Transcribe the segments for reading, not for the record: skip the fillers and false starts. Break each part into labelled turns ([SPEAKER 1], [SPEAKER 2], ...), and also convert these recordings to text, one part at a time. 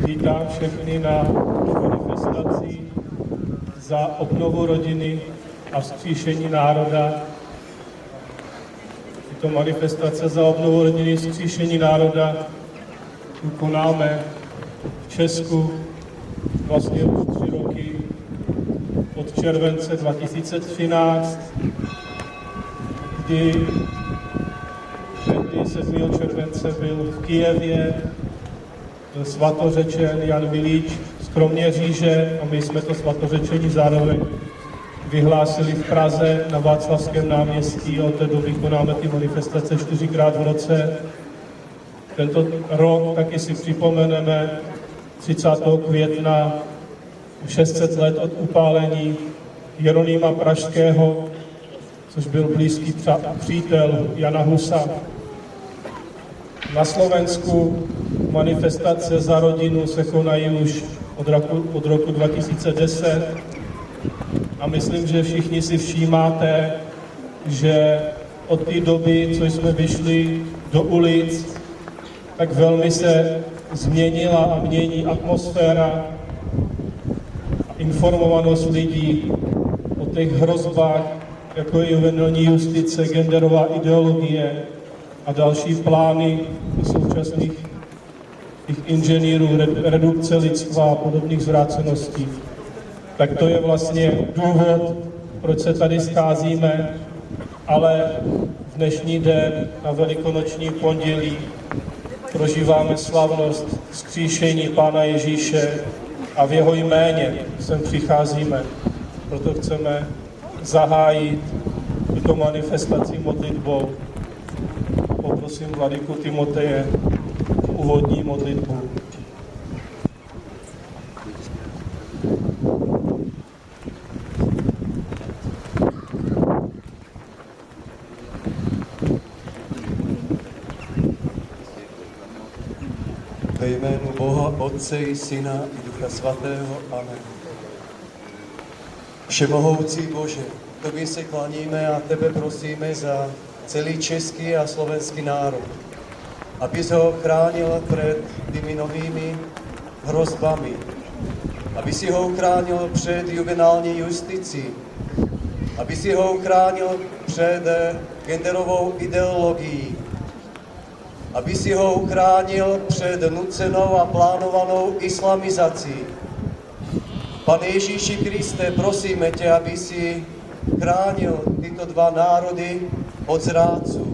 [SPEAKER 1] Vítám všechny na manifestaci za obnovu rodiny a vzkříšení národa. Tyto manifestace za obnovu rodiny a vzkříšení národa konáme v Česku vlastně už 3 roky od července 2013, kdy 7. července byl v Kyjevě svatořečen Jan Vilíč z Kroměříže a my jsme to svatořečení zároveň vyhlásili v Praze na Václavském náměstí. Od té doby konáme ty manifestace 4krát v roce. Tento rok taky si připomeneme 30. května 600 let od upálení Jeronýma Pražského, což byl blízký přítel Jana Husa. Na Slovensku manifestace za rodinu se konají už od roku 2010 a myslím, že všichni si všímáte, že od té doby, co jsme vyšli do ulic, tak velmi se změnila a mění atmosféra, informovanost lidí o těch hrozbách, jako je juvenilní justice, genderová ideologie a další plány současných inženýrů, redukce lidstva a podobných zvráceností. Tak to je vlastně důvod, proč se tady scházíme, ale v dnešní den na Velikonoční pondělí prožíváme slavnost vzkříšení Pána Ježíše a v jeho jméně sem přicházíme. Proto chceme zahájit tuto manifestaci modlitbou. Poprosím vladyku Timoteje úvodní modlitbu.
[SPEAKER 2] Ve jménu Boha, Otce i Syna i Ducha Svatého. Amen. Všemohoucí Bože, Tobě se klaníme a Tebe prosíme za celý český a slovenský národ, abys ho chránil před těmi novými hrozbami, aby si ho uchránil před juvenální justicí, aby si ho uchránil před genderovou ideologií, aby si ho uchránil před nucenou a plánovanou islamizací. Pane Ježíši Kriste, prosíme tě, aby si chránil tyto dva národy od zrádců,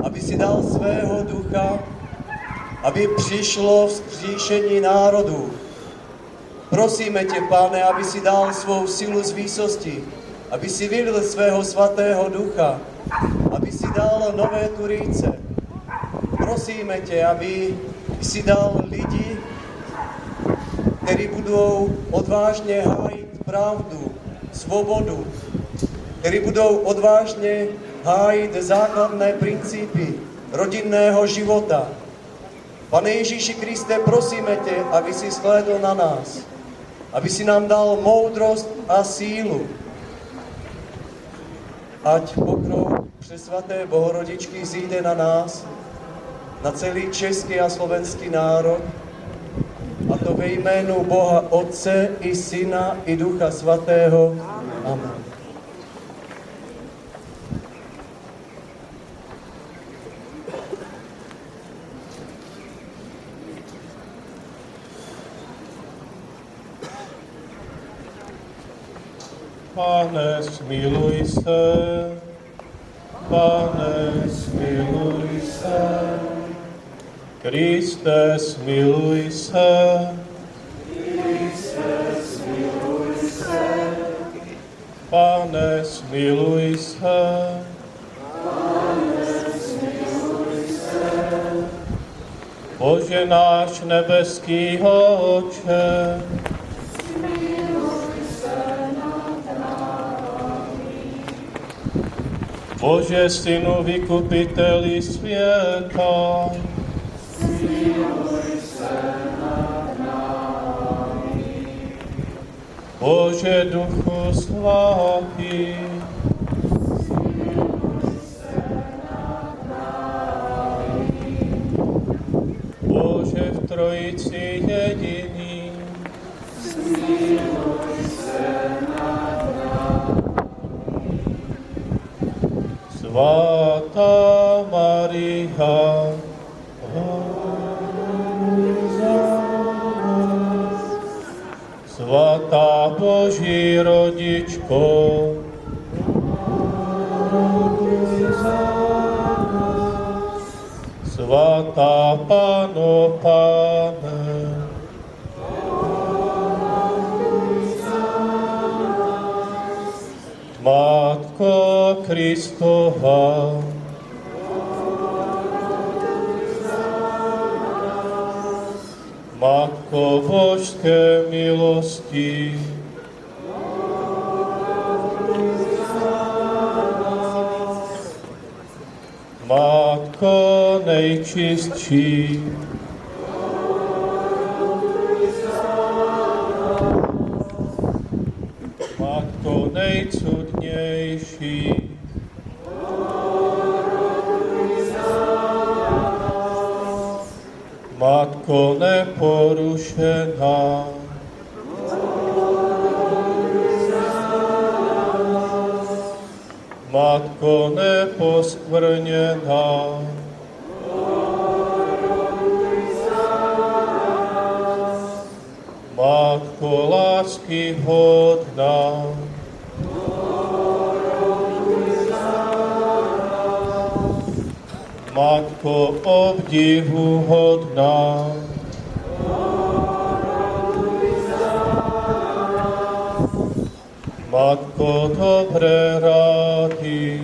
[SPEAKER 2] aby si dal svého ducha, aby přišlo vzkříšení národů. Prosíme tě, Pane, aby si dal svou sílu z výsosti, aby si vylil svého svatého ducha, aby si dal nové Turíce. Prosíme tě, aby si dal lidi, kteří budou odvážně hájit pravdu, svobodu, kteří budou odvážně hájit základné principy rodinného života. Pane Ježíši Kriste, prosíme tě, aby si shlédl na nás, aby si nám dal moudrost a sílu. Ať pokrok přesvaté Bohorodičky zjde na nás, na celý český a slovenský národ, a to ve jménu Boha Otce i Syna i Ducha Svatého. Amen.
[SPEAKER 1] Pane, smiluj se, Pane, smiluj se, Kriste, smiluj se, Kriste, smiluj se, Pane, smiluj se, Pane, smiluj se, Bože náš nebeský Otče, Bože, Synu, vykupiteli světa, smiluj se nad námi. Bože, Duchu svatý, smiluj se nad námi. Bože, v Trojici Ty jediný. Svatá Maria, Svatá Boží rodičko, Svatá Panno Pane, Matko Kristova, Matko božské milosti, Matko nejčistší, Matko nejcudnější, Matko neporušená, Matko neposkvrněná, Matko lásky hodná, Matko obdivu hodná, Matko dobré rády,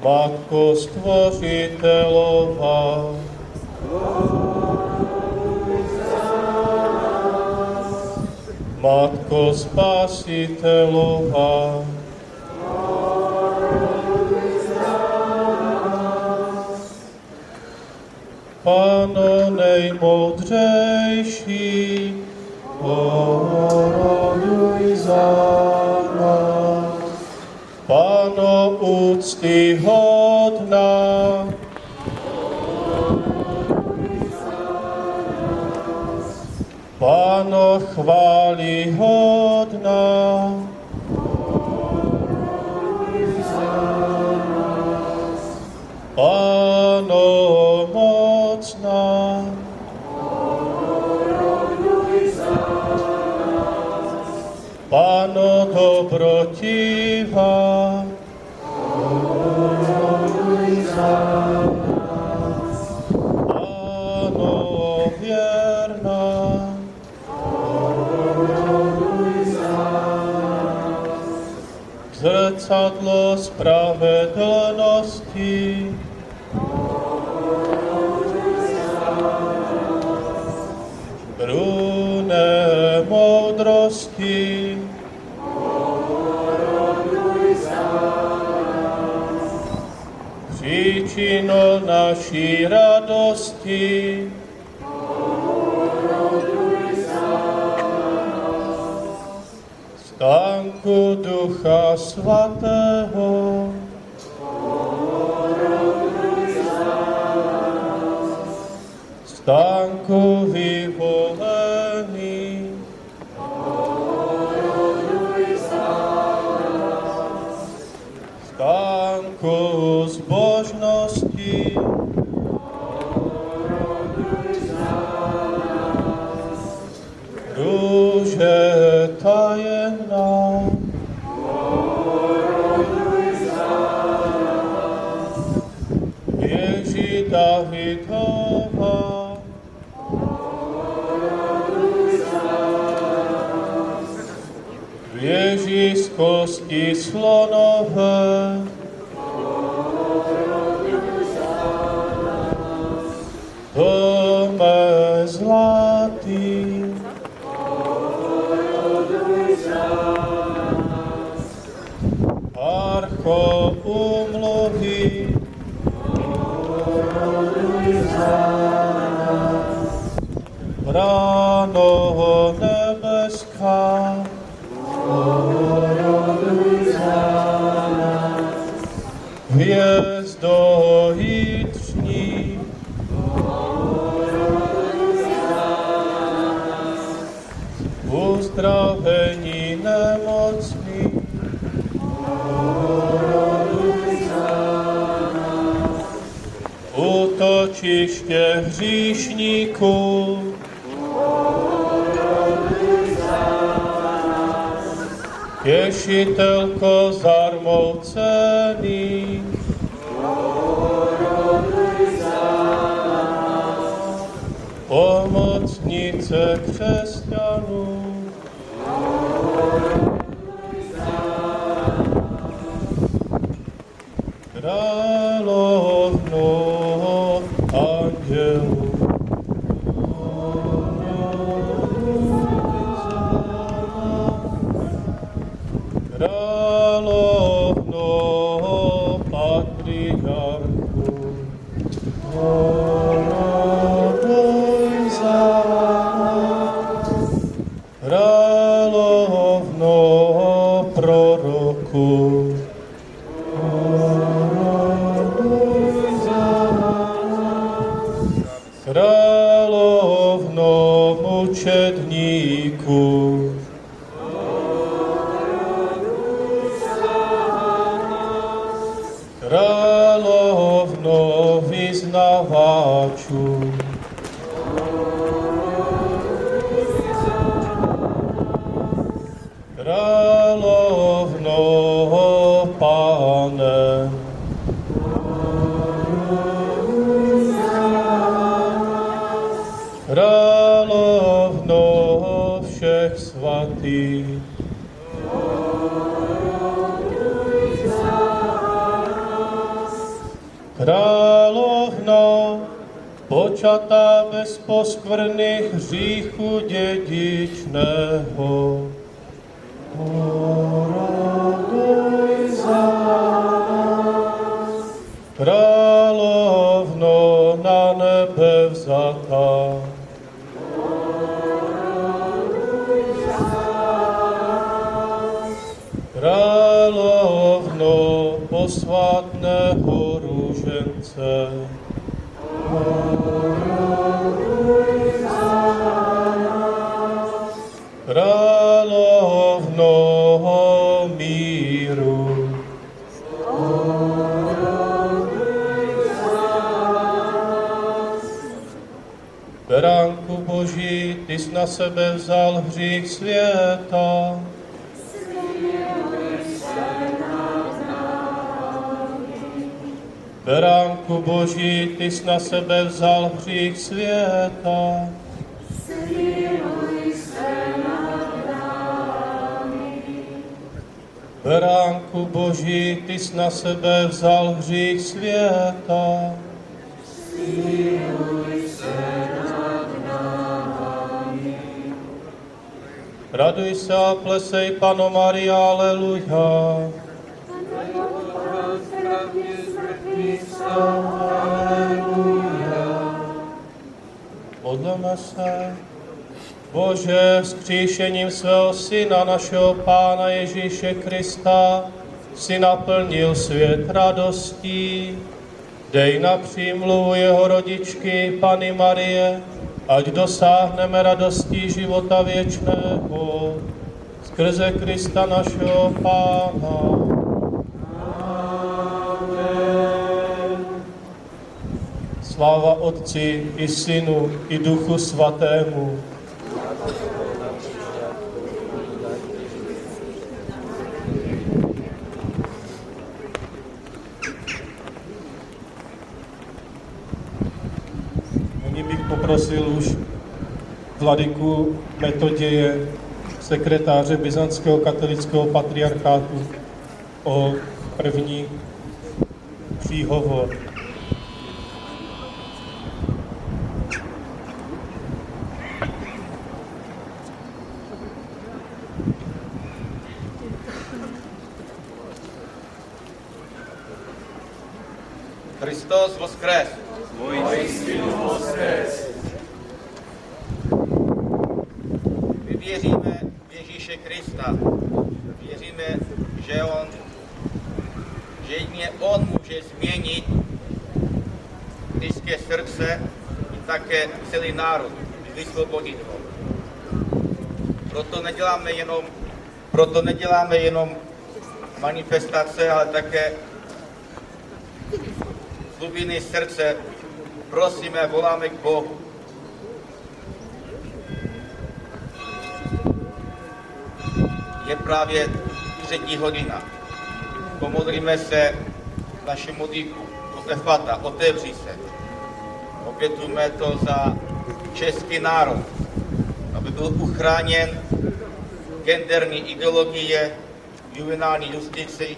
[SPEAKER 1] Matko stvořitelová, Matko spasitelová, Panno nejmoudřejší, oroduj za nás. Panno úctyhodná, Panno chválihodná, Panno mocná, Panno dobrotivá, Panno věrná, zrcadlo spravedlnosti, runé moudrosti, příčino naší radosti, stánku Ducha Svatého, stánku vyvolený, stánku zbožnosti, růže tajemná, věži Davidova, věži z kosti slonové, dome zlatý, archo umluvy, bráno nebeská, hvězdo vnitřní. Uzdravení nemocných. Útočiště hříšníků. Těšitelko zarmoucený. Pomocnice křesťanů. Královno andělů. Královno patriarchů. Oroduj za nás. Královno proroků. Královno mučedníků. Královno vyznavačů. Královno Pane. Královno všech svatých. Královno počatá bez poskvrny hříchu dědičného. Oroduj za nás. Královno na nebe vzatá. Královno posvátného růžence. Královno míru. Beránku Boží, ty jsi na sebe vzal hřích světa. Beránku Boží, ty jsi na sebe vzal hřích světa. Beránku Boží, ty jsi na sebe vzal hřích světa. Raduj se a plesej, Panno Maria, aleluja. Modleme se. Bože, vzkříšením svého Syna, našeho Pána Ježíše Krista, si naplnil svět radostí. Dej na přímluvu jeho rodičky, Panny Marie, ať dosáhneme radostí života věčného. Skrze Krista našeho Pána. Sláva Otci i Synu i Duchu Svatému. Nyní bych poprosil už vladyku Metoděje, sekretáře Byzantského katolického patriarchátu, o první příhovor.
[SPEAKER 3] Hristos voskres.
[SPEAKER 4] Voistinu voskres.
[SPEAKER 3] My věříme v Ježíše Krista. Věříme, že jedině On může změnit lidské srdce i také celý národ vysvobodit ho. Proto neděláme jenom manifestace, ale také z hlubiny srdce prosíme, voláme k Bohu. Je právě 3. hodina. Pomodlíme se naši modlitbu. Efata, otevří se. Obětujeme to za český národ, aby byl uchráněn genderní ideologie, juvenální justici,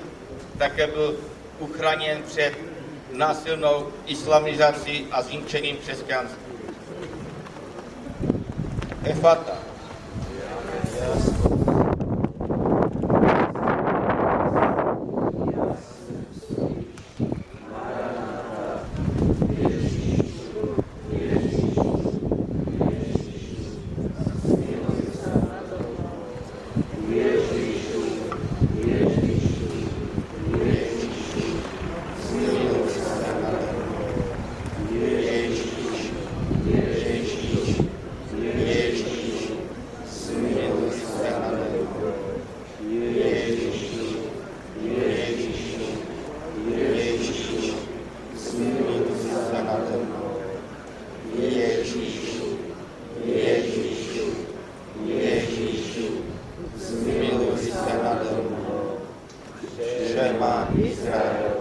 [SPEAKER 3] také byl uchráněn před násilnou islamizací a zničením křesťanství. Efata. Šema Izrael,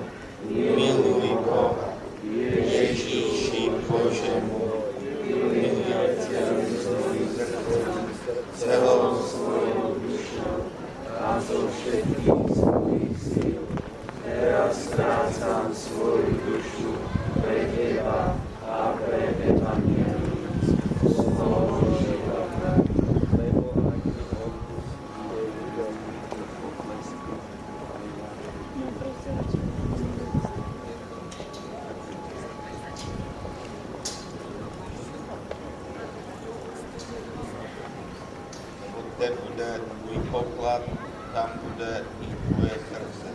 [SPEAKER 3] miluj Boha, Ježíši Bože můj, miluj celou svou dušu a zo všetkých svojich síl. Teraz strácam svoju dušu pre Teba a pre Evangelium svojho života. Kde bude tvůj poklad, tam bude i tvoje srdce.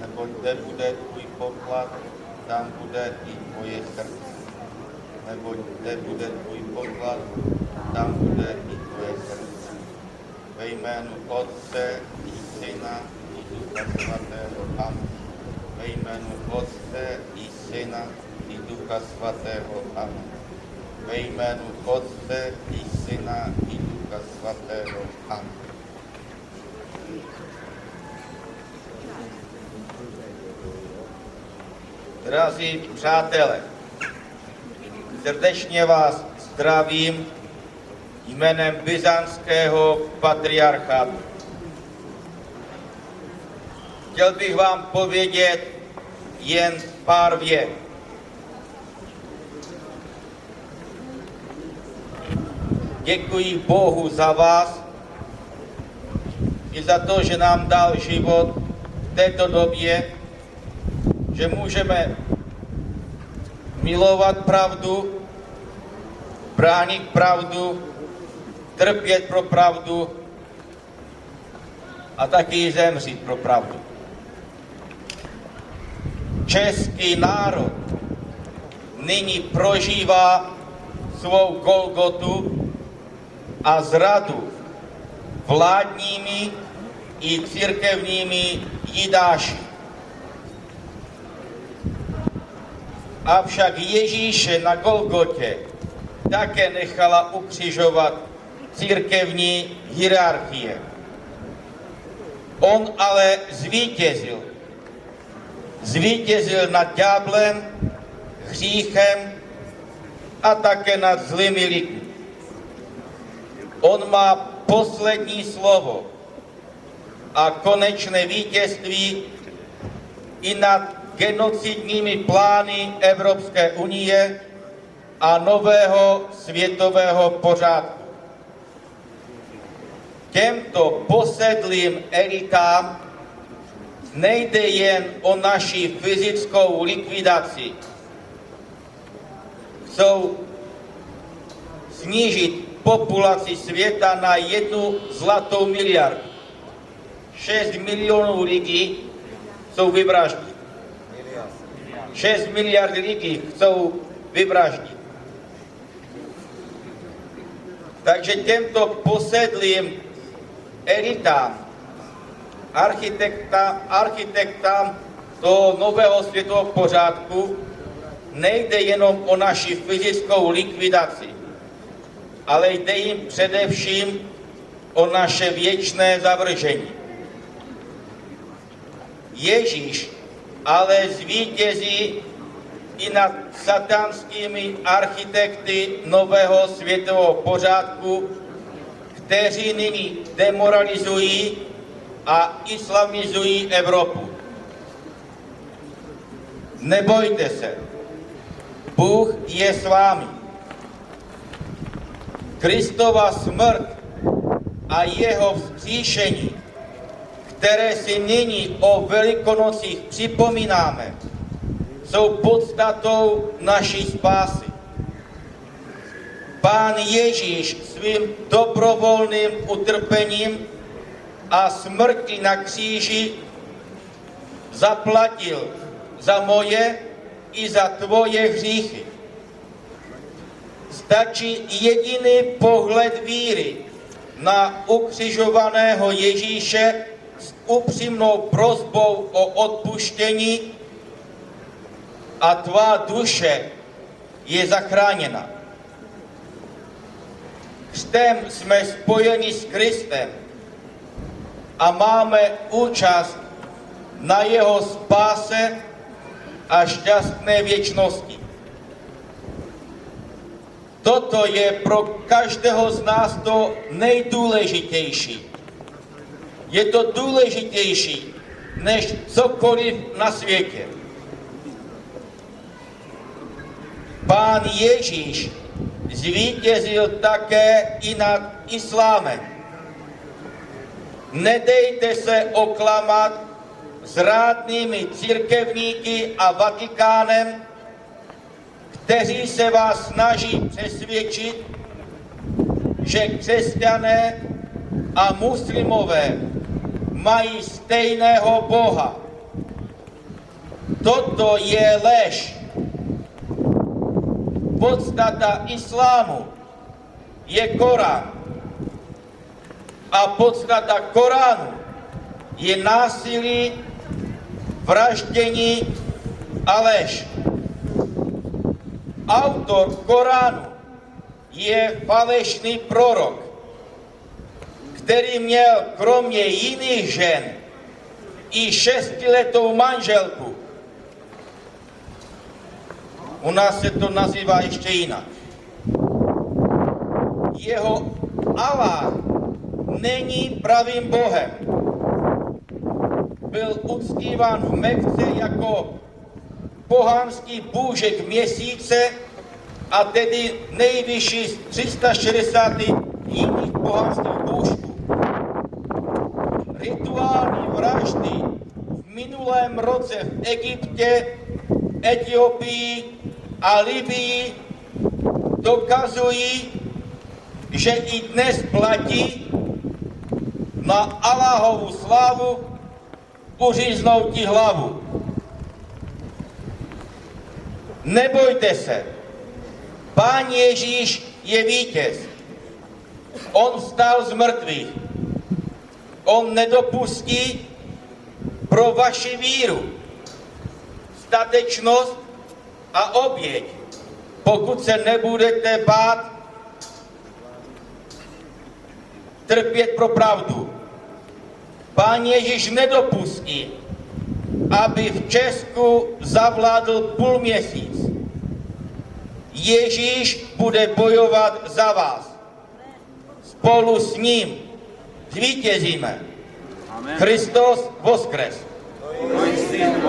[SPEAKER 3] Nebo kde bude tvůj poklad, tam bude i tvoje srdce. Nebo kde bude tvůj poklad, tam bude i tvoje srdce. Ve jménu Otce i Syna i Ducha Svatého. Amen. Ve jménu Otce i Syna i Ducha Svatého. Amen. Ve jménu Otce i Syna i Ducha Svatého. Amen. Drazí přátelé, srdečně vás zdravím jménem byzantského patriarchátu. Chtěl bych vám povědět jen pár vět. Děkuji Bohu za vás i za to, že nám dal život v této době, že můžeme milovat pravdu, bránit pravdu, trpět pro pravdu a taky zemřít pro pravdu. Český národ nyní prožívá svou Golgotu a zradu vládními i církevními jidáši. Avšak Ježíše na Golgotě také nechala ukřižovat církevní hierarchie. On ale zvítězil. Zvítězil nad ďáblem, hříchem a také nad zlými lidmi. On má poslední slovo a konečné vítězství i nad genocidními plány Evropské unie a nového světového pořádku. Těmto posedlým elitám nejde jen o naši fyzickou likvidaci. Chcou snížit populaci světa na 1 zlatou miliardu. 6 milionů lidí jsou vyvražděni. 6 miliard lidí chcou vyvraždit. Takže těmto posedlým elitám, architektám toho nového světového pořádku nejde jenom o naši fyzickou likvidaci, ale jde jim především o naše věčné zavržení. Ježíš ale zvítězí i nad satanskými architekty nového světového pořádku, kteří nyní demoralizují a islamizují Evropu. Nebojte se, Bůh je s vámi. Kristova smrt a jeho vzkříšení, které si nyní o Velikonocích připomínáme, jsou podstatou naší spásy. Pán Ježíš svým dobrovolným utrpením a smrtí na kříži zaplatil za moje i za tvoje hříchy. Stačí jediný pohled víry na ukřižovaného Ježíše s upřímnou prosbou o odpuštění a tvá duše je zachráněna. Křtem jsme spojeni s Kristem a máme účast na jeho spáse a šťastné věčnosti. Toto je pro každého z nás to nejdůležitější. Je to důležitější než cokoliv na světě. Pán Ježíš zvítězil také i nad islámem. Nedejte se oklamat zrádnými církevníky a Vatikánem, kteří se vás snaží přesvědčit, že křesťané a muslimové mají stejného Boha. Toto je lež. Podstata islámu je Korán. A podstata Koránu je násilí, vraždění a lež. Autor Koránu je falešný prorok, který měl kromě jiných žen i 6letou manželku. U nás se to nazývá ještě jinak. Jeho Allah není pravým Bohem. Byl uctíván v Mekce jako pohanský bůžek měsíce a tedy nejvyšší z 360 jiných pohanských bůžků. Rituální vraždy v minulém roce v Egyptě, Etiopii a Libii dokazují, že i dnes platí na Allahovu slávu uříznout ti hlavu. Nebojte se, Pán Ježíš je vítěz. On vstal z mrtvých. On nedopustí pro vaši víru, statečnost a oběť, pokud se nebudete bát trpět pro pravdu. Pán Ježíš nedopustí, aby v Česku zavládl půlměsíc. Ježíš bude bojovat za vás. Spolu s ním zvítězíme. Christos voskres.
[SPEAKER 4] Tvoj syn